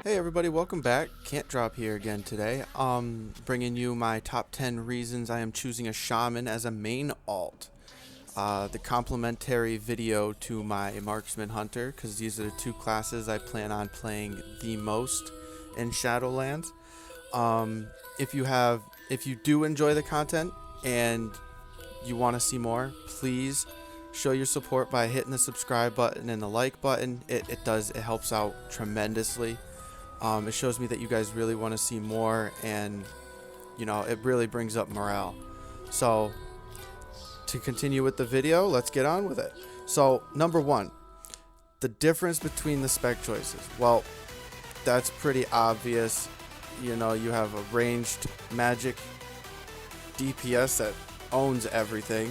Hey everybody, welcome back. CantDrop here again today. Bringing you my top 10 reasons I am choosing a Shaman as a main alt. The complementary video to my Marksman Hunter, because these are the two classes I plan on playing the most in Shadowlands. If you do enjoy the content and you want to see more, please show your support by hitting the subscribe button and the like button. It helps out tremendously. It shows me that you guys really want to see more, and it really brings up morale. So to continue with the video, let's get on with it. So number one, the difference between the spec choices. Well, that's pretty obvious. You have a ranged magic DPS that owns everything.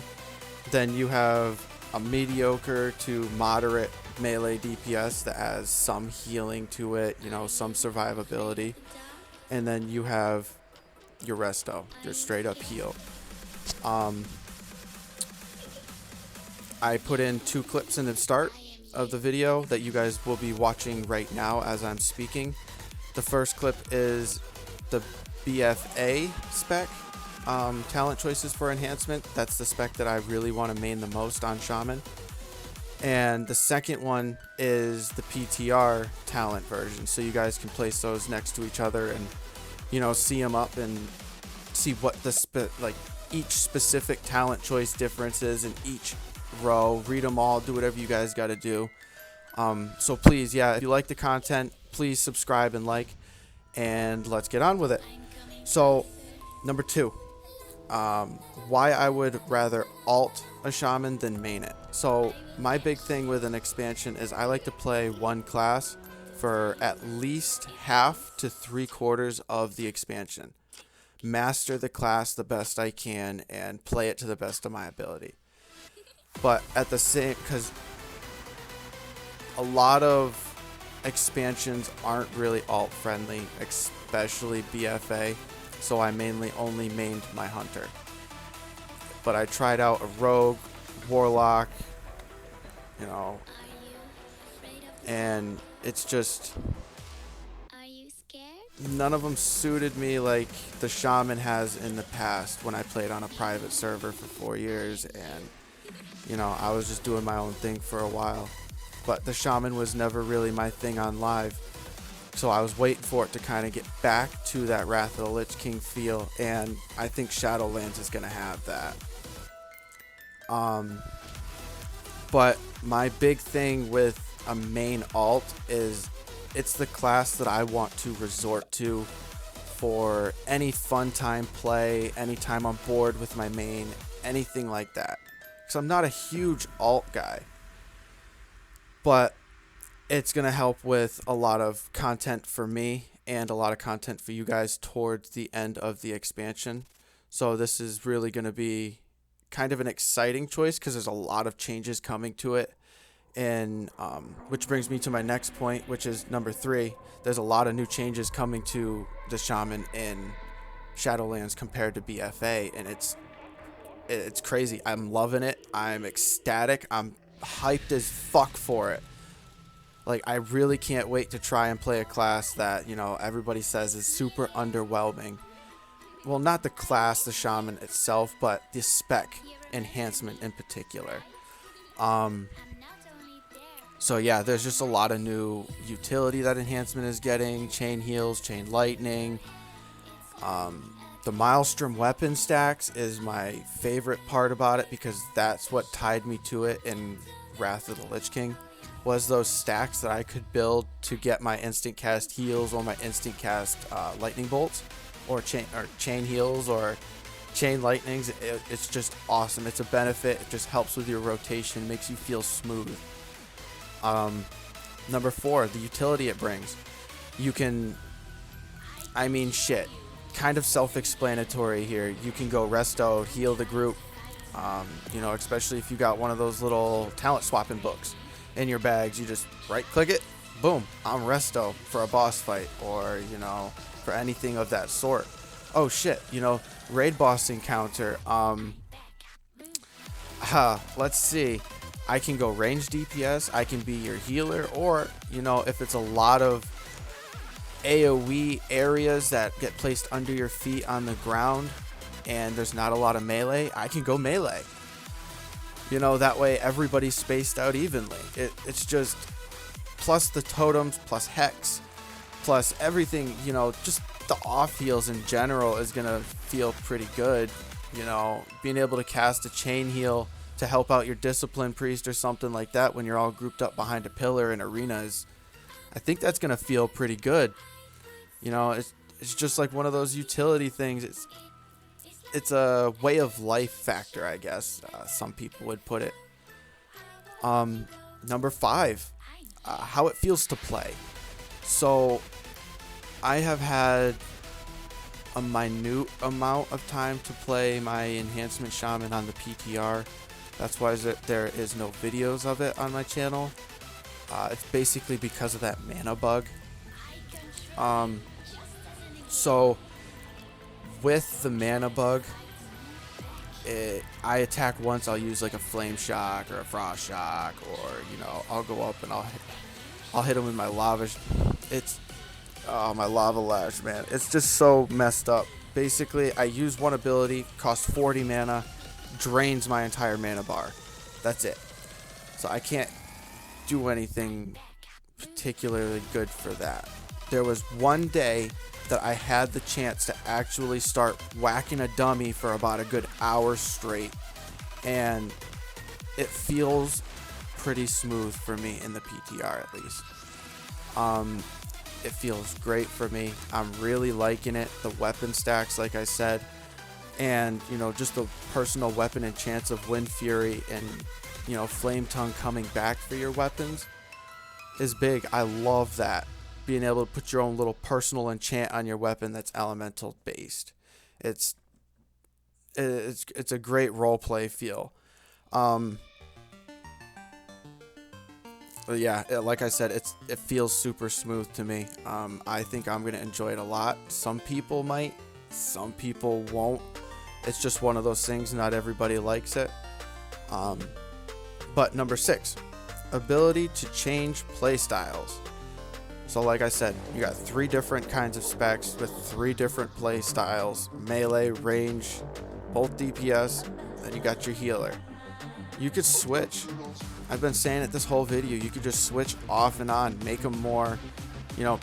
Then you have a mediocre to moderate melee DPS that has some healing to it, some survivability. And then you have your resto, your straight up heal. I put in 2 clips in the start of the video that you guys will be watching right now as I'm speaking. The first clip is the BFA spec, talent choices for enhancement. That's the spec that I really want to main the most on Shaman. And the second one is the PTR talent version, so you guys can place those next to each other and see them up and see what each specific talent choice difference is in each row. Read them all, do whatever you guys got to do. So please, if you like the content, please subscribe and like, and let's get on with it. So number 2, why I would rather alt a Shaman than main it. So my big thing with an expansion is I like to play one class for at least half to 3/4 of the expansion. Master the class the best I can and play it to the best of my ability. But at the same, because a lot of expansions aren't really alt friendly, especially BFA. So I mainly only mained my hunter. But I tried out a rogue, warlock, and it's just none of them suited me like the Shaman has in the past when I played on a private server for 4 years, and I was just doing my own thing for a while. But the Shaman was never really my thing on live. So I was waiting for it to kind of get back to that Wrath of the Lich King feel, and I think Shadowlands is going to have that. But my big thing with a main alt is it's the class that I want to resort to for any fun time play, anytime I'm bored with my main, anything like that. Because I'm not a huge alt guy, but it's going to help with a lot of content for me and a lot of content for you guys towards the end of the expansion. So this is really going to be kind of an exciting choice because there's a lot of changes coming to it. And which brings me to my next point, which is number 3. There's a lot of new changes coming to the Shaman in Shadowlands compared to BFA, and it's crazy. I'm loving it. I'm ecstatic. I'm hyped as fuck for it. Like, I really can't wait to try and play a class that, everybody says is super underwhelming. Well, not the class, the Shaman itself, but the spec enhancement in particular. So yeah, there's just a lot of new utility that enhancement is getting. Chain heals, chain lightning. The Maelstrom weapon stacks is my favorite part about it because that's what tied me to it in Wrath of the Lich King. Was those stacks that I could build to get my instant cast heals or my instant cast lightning bolts, or chain heals or chain lightnings. It's just awesome. It's a benefit. It just helps with your rotation, makes you feel smooth. Number 4, the utility it brings. You can, kind of self-explanatory here. You can go resto, heal the group, especially if you got one of those little talent swapping books in your bags. You just right click it, boom, I'm resto for a boss fight, or for anything of that sort. Oh shit, raid boss encounter. Let's see. I can go range DPS, I can be your healer, or, if it's a lot of AoE areas that get placed under your feet on the ground and there's not a lot of melee, I can go melee. You know, that way everybody's spaced out evenly. It's just, plus the totems, plus hex, plus everything, you know, just the off heals in general is gonna feel pretty good. You know, being able to cast a chain heal to help out your discipline priest or something like that when you're all grouped up behind a pillar in arenas, I think that's gonna feel pretty good. You know, it's just like one of those utility things. It's a way of life factor, I guess. Some people would put it. Number 5, how it feels to play. So I have had a minute amount of time to play my enhancement shaman on the PTR. That's why there is no videos of it on my channel. It's basically because of that mana bug. So with the mana bug, I attack once, I'll use like a flame shock or a frost shock, or you know, I'll go up and I'll hit him with my lava. My lava lash, man. It's just so messed up. Basically, I use one ability, costs 40 mana, drains my entire mana bar. That's it. So I can't do anything particularly good for that. There was one day that I had the chance to actually start whacking a dummy for about a good hour straight, and it feels pretty smooth for me in the PTR at least. It feels great for me. I'm really liking it. The weapon stacks, like I said, and you know, just the personal weapon and chance of Wind Fury and, you know, Flame Tongue coming back for your weapons is big. I love that. Being able to put your own little personal enchant on your weapon that's elemental based. It's a great roleplay feel. But yeah, like I said, it feels super smooth to me. I think I'm gonna enjoy it a lot. Some people might, some people won't. It's just one of those things. Not everybody likes it. But number 6, ability to change playstyles. So like I said, you got 3 different kinds of specs with 3 different play styles: melee, range, both DPS, and you got your healer. You could switch. I've been saying it this whole video. You could just switch off and on, make them more, you know,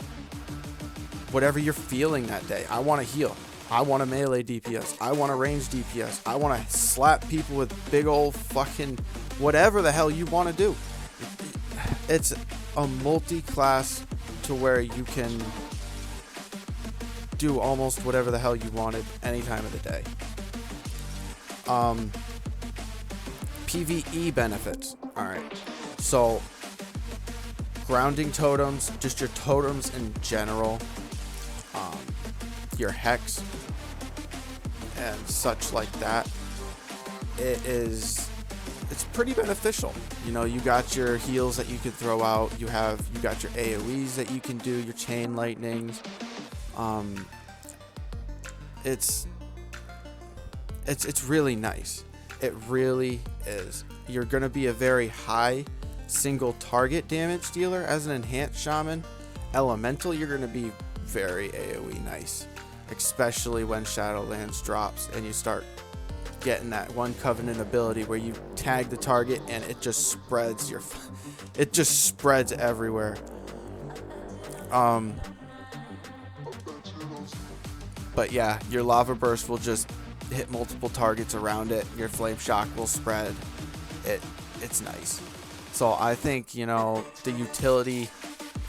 whatever you're feeling that day. I want to heal. I want a melee DPS. I want a range DPS. I want to slap people with big old fucking whatever the hell you want to do. It's a multi-class to where you can do almost whatever the hell you wanted any time of the day. PvE benefits. Alright, so grounding totems, just your totems in general, your hex and such like that, it's pretty beneficial. You know, you got your heals that you can throw out, you got your AoEs that you can do, your chain lightnings. It's really nice. It really is. You're going to be a very high single target damage dealer as an enhanced shaman. Elemental, you're going to be very AoE nice, especially when Shadowlands drops and you start getting that one covenant ability where you tag the target and it just spreads it just spreads everywhere. But yeah, your lava burst will just hit multiple targets around it. Your flame shock will spread. It's nice. So I think, you know, the utility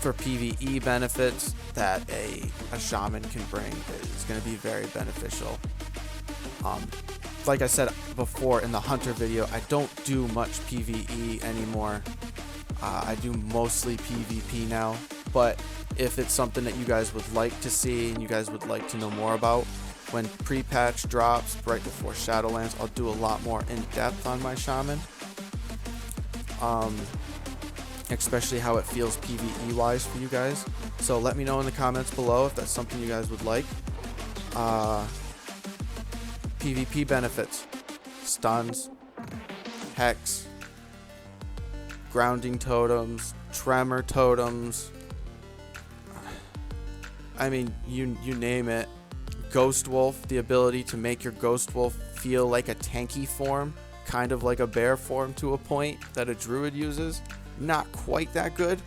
for PvE benefits that a shaman can bring is going to be very beneficial. Like I said before in the hunter video, I don't do much PvE anymore. I do mostly PvP now, but if it's something that you guys would like to see and you guys would like to know more about, when pre-patch drops right before Shadowlands, I'll do a lot more in-depth on my shaman. Especially how it feels PvE wise for you guys. So let me know in the comments below if that's something you guys would like. PvP benefits: stuns, hex, grounding totems, tremor totems. I mean, you name it. Ghost Wolf, the ability to make your Ghost Wolf feel like a tanky form, kind of like a bear form to a point that a druid uses. Not quite that good,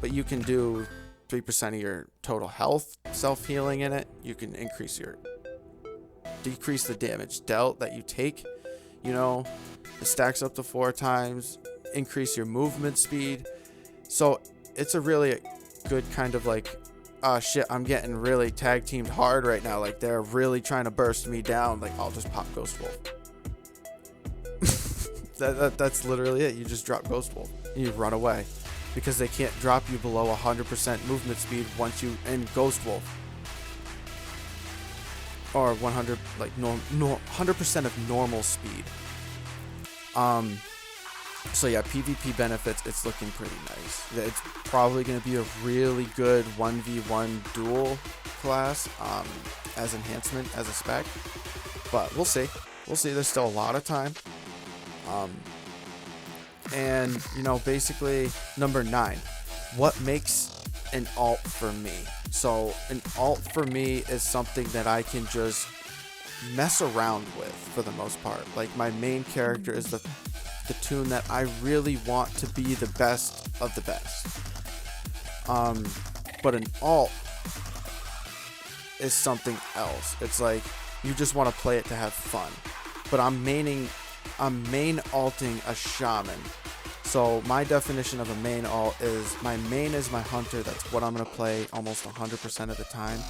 but you can do 3% of your total health self-healing in it. You can decrease the damage dealt that you take. You know, it stacks up to 4 times, increase your movement speed. So it's a really good kind of like, oh shit, I'm getting really tag teamed hard right now. Like they're really trying to burst me down. Like I'll just pop Ghost Wolf. That's literally it. You just drop Ghost Wolf and you run away because they can't drop you below 100% movement speed once you in Ghost Wolf. Or 100 like 100% of normal speed. So yeah, PvP benefits, it's looking pretty nice. It's probably going to be a really good 1v1 duel class as enhancement, as a spec. But we'll see. We'll see. There's still a lot of time. And, you know, basically, number 9. What makes an alt for me? So an alt for me is something that I can just mess around with for the most part. Like my main character is the tune that I really want to be the best of the best. But an alt is something else. It's like you just want to play it to have fun. But I'm main alting a shaman. So my definition of a main alt is my main is my hunter. That's what I'm going to play almost 100% of the time.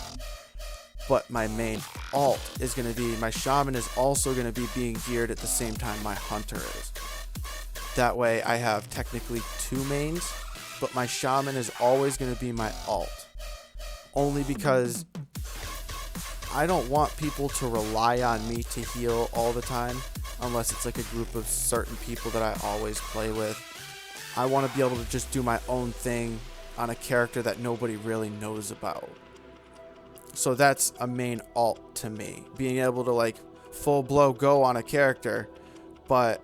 But my main alt is going to be, my shaman is also going to be being geared at the same time my hunter is. That way I have technically 2 mains, but my shaman is always going to be my alt. Only because I don't want people to rely on me to heal all the time, unless it's like a group of certain people that I always play with. I want to be able to just do my own thing on a character that nobody really knows about. So that's a main alt to me. Being able to like full blow go on a character, but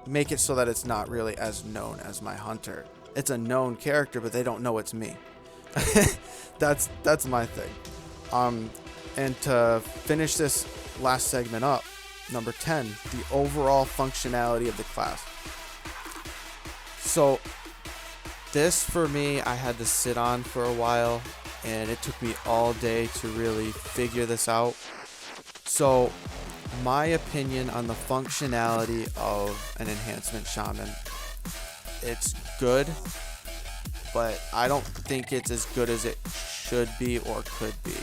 make it so that it's not really as known as my hunter. It's a known character, but they don't know it's me. That's my thing. And to finish this last segment up, number 10, the overall functionality of the class. So this for me, I had to sit on for a while, and it took me all day to really figure this out. So my opinion on the functionality of an enhancement shaman, it's good, but I don't think it's as good as it should be or could be.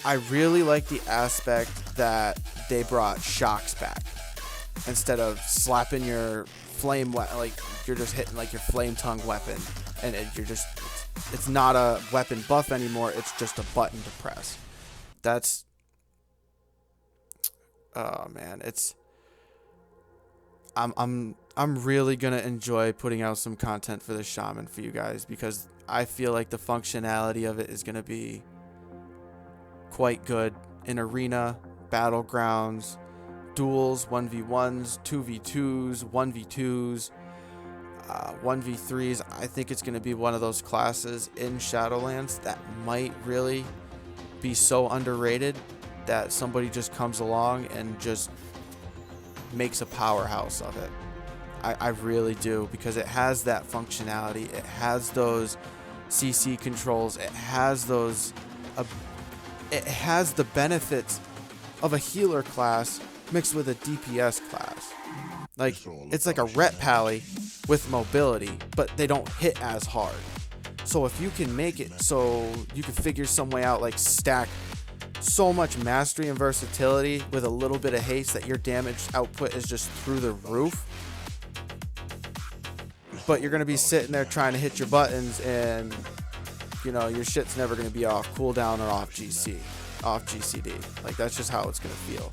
I really like the aspect that they brought shocks back. Instead of slapping your flame, like you're just hitting like your flame tongue weapon, and it's not a weapon buff anymore. It's just a button to press. That's, oh man, I'm really gonna enjoy putting out some content for the shaman for you guys, because I feel like the functionality of it is gonna be quite good in arena, battlegrounds, duels, 1v1s, 2v2s, 1v2s, 1v3s. I think it's going to be one of those classes in Shadowlands that might really be so underrated that somebody just comes along and just makes a powerhouse of it. I really do, because it has that functionality. It has those CC controls. It has those it has the benefits of a healer class mixed with a DPS class. Like, it's like a ret pally with mobility, but they don't hit as hard. So if you can make it so you can figure some way out, like stack so much mastery and versatility with a little bit of haste that your damage output is just through the roof, but you're going to be sitting there trying to hit your buttons, and you know your shit's never going to be off cooldown or off GCD. Like, that's just how it's going to feel.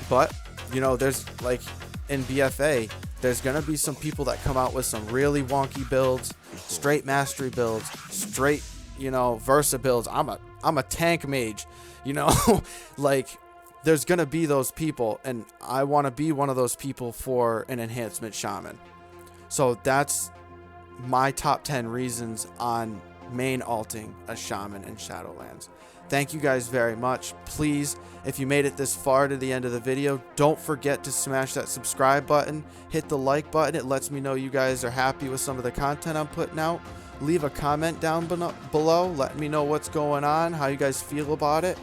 But, you know, there's, like, in BFA, there's going to be some people that come out with some really wonky builds, straight mastery builds, straight, you know, Versa builds. I'm a tank mage, you know? Like, there's going to be those people, and I want to be one of those people for an enhancement shaman. So that's my top 10 reasons on main alting a Shaman in Shadowlands. Thank you guys very much. Please, if you made it this far to the end of the video, don't forget to smash that subscribe button, hit the like button. It lets me know you guys are happy with some of the content I'm putting out. Leave a comment down below, let me know what's going on, how you guys feel about it.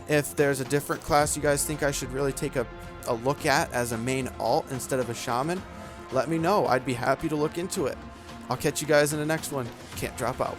If there's a different class you guys think I should really take a look at as a main alt instead of a Shaman, let me know. I'd be happy to look into it. I'll catch you guys in the next one. Can't drop out.